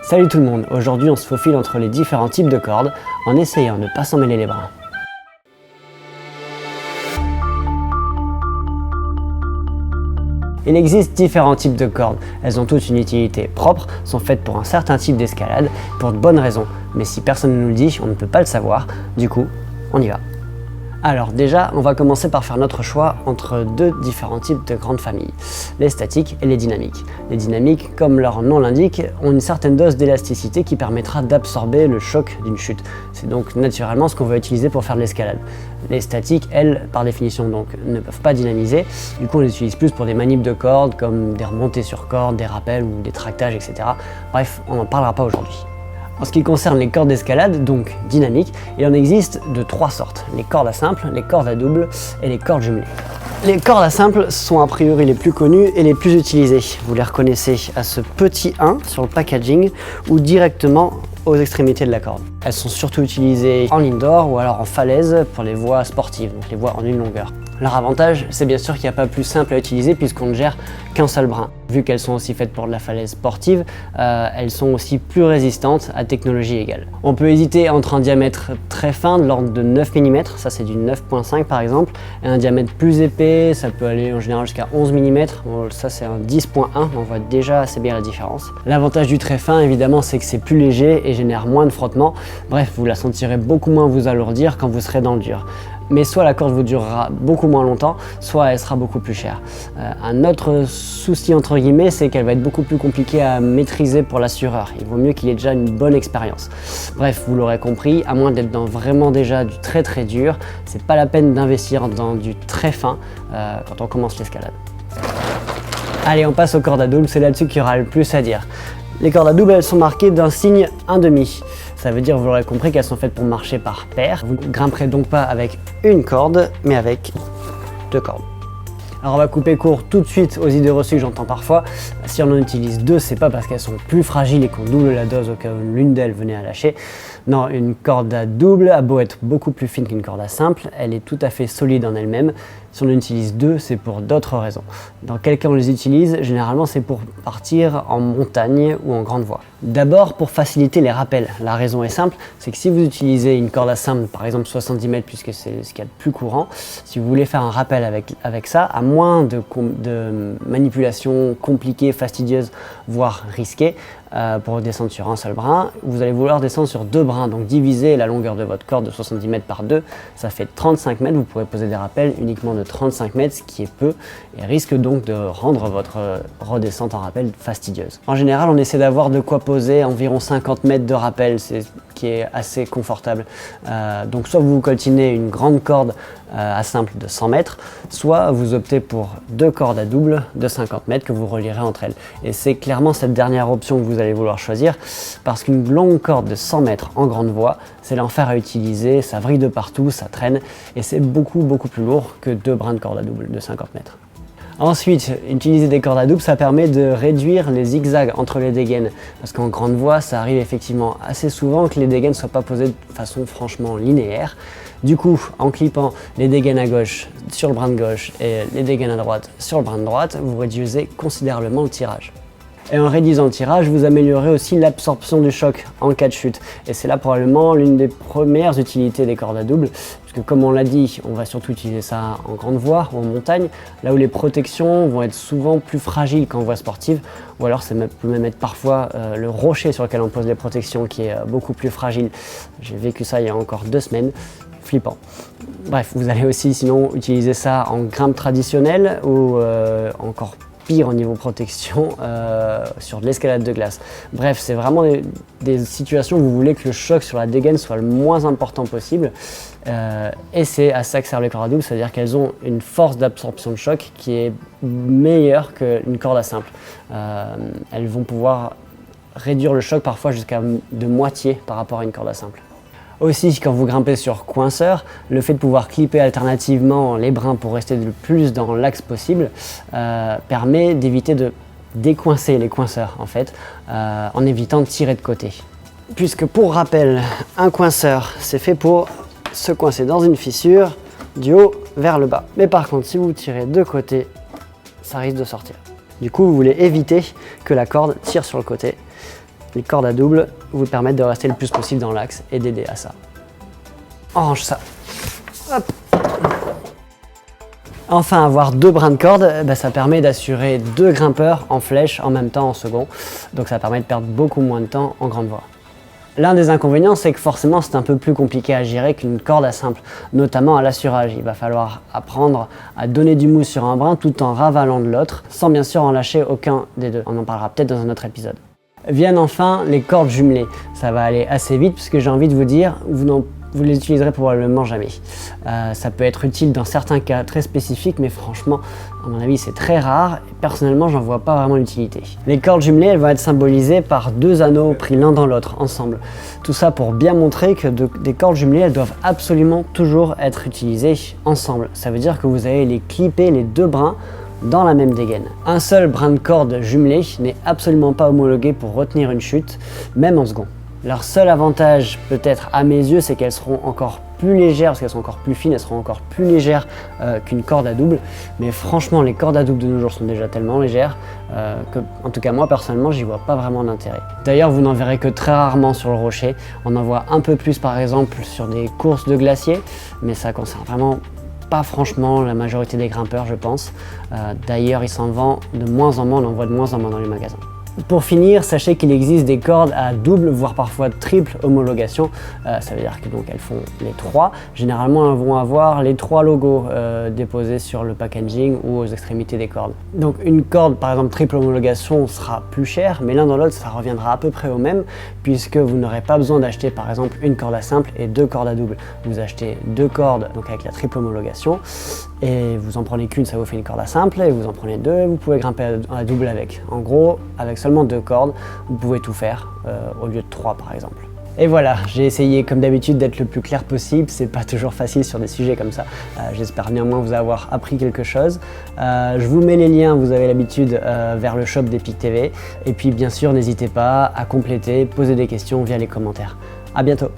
Salut tout le monde, aujourd'hui on se faufile entre les différents types de cordes en essayant de ne pas s'en mêler les brins. Il existe différents types de cordes, elles ont toutes une utilité propre, sont faites pour un certain type d'escalade, pour de bonnes raisons, mais si personne ne nous le dit, on ne peut pas le savoir, du coup, on y va. Alors déjà, on va commencer par faire notre choix entre deux différents types de grandes familles, les statiques et les dynamiques. Les dynamiques, comme leur nom l'indique, ont une certaine dose d'élasticité qui permettra d'absorber le choc d'une chute. C'est donc naturellement ce qu'on va utiliser pour faire de l'escalade. Les statiques, elles, par définition, donc, ne peuvent pas dynamiser, du coup on les utilise plus pour des manips de cordes, comme des remontées sur corde, des rappels ou des tractages, etc. Bref, on n'en parlera pas aujourd'hui. En ce qui concerne les cordes d'escalade, donc dynamiques, il en existe de trois sortes, les cordes à simple, les cordes à double et les cordes jumelées. Les cordes à simple sont a priori les plus connues et les plus utilisées. Vous les reconnaissez à ce petit 1 sur le packaging ou directement aux extrémités de la corde. Elles sont surtout utilisées en indoor ou alors en falaise pour les voies sportives, donc les voies en une longueur. Leur avantage, c'est bien sûr qu'il n'y a pas plus simple à utiliser puisqu'on ne gère qu'un seul brin. Vu qu'elles sont aussi faites pour de la falaise sportive, elles sont aussi plus résistantes à technologie égale. On peut hésiter entre un diamètre très fin de l'ordre de 9 mm, ça c'est du 9.5 par exemple, et un diamètre plus épais, ça peut aller en général jusqu'à 11 mm, bon, ça c'est un 10.1, on voit déjà assez bien la différence. L'avantage du très fin évidemment c'est que c'est plus léger et génère moins de frottement, bref vous la sentirez beaucoup moins vous alourdir quand vous serez dans le dur. Mais soit la corde vous durera beaucoup moins longtemps, soit elle sera beaucoup plus chère. Un autre souci entre guillemets, c'est qu'elle va être beaucoup plus compliquée à maîtriser pour l'assureur. Il vaut mieux qu'il ait déjà une bonne expérience. Bref, vous l'aurez compris, à moins d'être dans vraiment déjà du très très dur, c'est pas la peine d'investir dans du très fin quand on commence l'escalade. Allez, on passe aux cordes à double, c'est là-dessus qu'il y aura le plus à dire. Les cordes à double, elles sont marquées d'un signe 1/2. Ça veut dire, vous l'aurez compris, qu'elles sont faites pour marcher par paire. Vous ne grimperez donc pas avec une corde, mais avec deux cordes. Alors on va couper court tout de suite aux idées reçues que j'entends parfois. Si on en utilise deux, c'est pas parce qu'elles sont plus fragiles et qu'on double la dose au cas où l'une d'elles venait à lâcher. Non, une corde à double a beau être beaucoup plus fine qu'une corde à simple, elle est tout à fait solide en elle-même. Si on en utilise deux, c'est pour d'autres raisons. Dans quel cas on les utilise? Généralement, c'est pour partir en montagne ou en grande voie. D'abord, pour faciliter les rappels. La raison est simple, c'est que si vous utilisez une corde à simple, par exemple 70 mètres, puisque c'est ce qu'il y a de plus courant, si vous voulez faire un rappel avec ça, à moins de manipulations compliquées, fastidieuses, voire risquées, pour descendre sur un seul brin, vous allez vouloir descendre sur deux brins, donc diviser la longueur de votre corde de 70 mètres par 2, ça fait 35 mètres, vous pourrez poser des rappels uniquement de 35 mètres, ce qui est peu, et risque donc de rendre votre redescente en rappel fastidieuse. En général, on essaie d'avoir de quoi poser environ 50 mètres de rappel, c'est qui est assez confortable. Donc soit vous coltinez une grande corde à simple de 100 mètres, soit vous optez pour deux cordes à double de 50 mètres que vous relierez entre elles. Et c'est clairement cette dernière option que vous allez vouloir choisir, parce qu'une longue corde de 100 mètres en grande voie, c'est l'enfer à utiliser, ça vrille de partout, ça traîne, et c'est beaucoup plus lourd que deux brins de corde à double de 50 mètres. Ensuite, utiliser des cordes à double, ça permet de réduire les zigzags entre les dégaines. Parce qu'en grande voie, ça arrive effectivement assez souvent que les dégaines ne soient pas posées de façon franchement linéaire. Du coup, en clippant les dégaines à gauche sur le brin de gauche et les dégaines à droite sur le brin de droite, vous réduisez considérablement le tirage. Et en réduisant le tirage, vous améliorez aussi l'absorption du choc en cas de chute. Et c'est là probablement l'une des premières utilités des cordes à double, puisque comme on l'a dit, on va surtout utiliser ça en grande voie ou en montagne, là où les protections vont être souvent plus fragiles qu'en voie sportive, ou alors ça peut même être parfois le rocher sur lequel on pose les protections qui est beaucoup plus fragile. J'ai vécu ça il y a encore 2 semaines. Flippant. Bref, vous allez aussi sinon utiliser ça en grimpe traditionnelle ou encore pire au niveau protection sur de l'escalade de glace. Bref, c'est vraiment des situations où vous voulez que le choc sur la dégaine soit le moins important possible et c'est à ça que servent les cordes à double, c'est-à-dire qu'elles ont une force d'absorption de choc qui est meilleure qu'une corde à simple. Elles vont pouvoir réduire le choc parfois jusqu'à de moitié par rapport à une corde à simple. Aussi, quand vous grimpez sur coinceur, le fait de pouvoir clipper alternativement les brins pour rester le plus dans l'axe possible permet d'éviter de décoincer les coinceurs en fait, en évitant de tirer de côté. Puisque pour rappel, un coinceur c'est fait pour se coincer dans une fissure du haut vers le bas. Mais par contre, si vous tirez de côté, ça risque de sortir. Du coup, vous voulez éviter que la corde tire sur le côté. Les cordes à double vous permettent de rester le plus possible dans l'axe et d'aider à ça. On range ça. Hop. Enfin, avoir 2 brins de corde, ça permet d'assurer 2 grimpeurs en flèche en même temps en second. Donc ça permet de perdre beaucoup moins de temps en grande voie. L'un des inconvénients, c'est que forcément c'est un peu plus compliqué à gérer qu'une corde à simple, notamment à l'assurage. Il va falloir apprendre à donner du mousse sur un brin tout en ravalant de l'autre, sans bien sûr en lâcher aucun des deux. On en parlera peut-être dans un autre épisode. Viennent enfin les cordes jumelées. Ça va aller assez vite puisque j'ai envie de vous dire, vous les utiliserez probablement jamais. Ça peut être utile dans certains cas très spécifiques, mais franchement, à mon avis, c'est très rare. Et personnellement, j'en vois pas vraiment l'utilité. Les cordes jumelées, elles vont être symbolisées par 2 anneaux pris l'un dans l'autre, ensemble. Tout ça pour bien montrer que des cordes jumelées, elles doivent absolument toujours être utilisées ensemble. Ça veut dire que vous allez les clipper, les 2 brins, dans la même dégaine. Un seul brin de corde jumelé n'est absolument pas homologué pour retenir une chute, même en second. Leur seul avantage, peut-être à mes yeux, c'est qu'elles seront encore plus légères, parce qu'elles sont encore plus fines, elles seront encore plus légères qu'une corde à double. Mais franchement, les cordes à double de nos jours sont déjà tellement légères que, en tout cas moi personnellement, j'y vois pas vraiment d'intérêt. D'ailleurs, vous n'en verrez que très rarement sur le rocher. On en voit un peu plus par exemple sur des courses de glaciers, mais ça concerne vraiment pas franchement la majorité des grimpeurs, je pense. D'ailleurs, il s'en vend de moins en moins, on en voit de moins en moins dans les magasins. Pour finir, sachez qu'il existe des cordes à double, voire parfois triple homologation. Ça veut dire que donc elles font les 3. Généralement, elles vont avoir les 3 logos déposés sur le packaging ou aux extrémités des cordes. Donc une corde, par exemple triple homologation, sera plus chère, mais l'un dans l'autre, ça reviendra à peu près au même, puisque vous n'aurez pas besoin d'acheter par exemple une corde à simple et 2 cordes à double. Vous achetez 2 cordes donc avec la triple homologation, et vous en prenez qu'une, ça vous fait une corde à simple, et vous en prenez 2, vous pouvez grimper à double avec. En gros, avec seulement 2 cordes, vous pouvez tout faire, au lieu de 3 par exemple. Et voilà, j'ai essayé comme d'habitude d'être le plus clair possible, c'est pas toujours facile sur des sujets comme ça. J'espère néanmoins vous avoir appris quelque chose. Je vous mets les liens, vous avez l'habitude, vers le shop d'Epic TV. Et puis bien sûr, n'hésitez pas à compléter, poser des questions via les commentaires. À bientôt.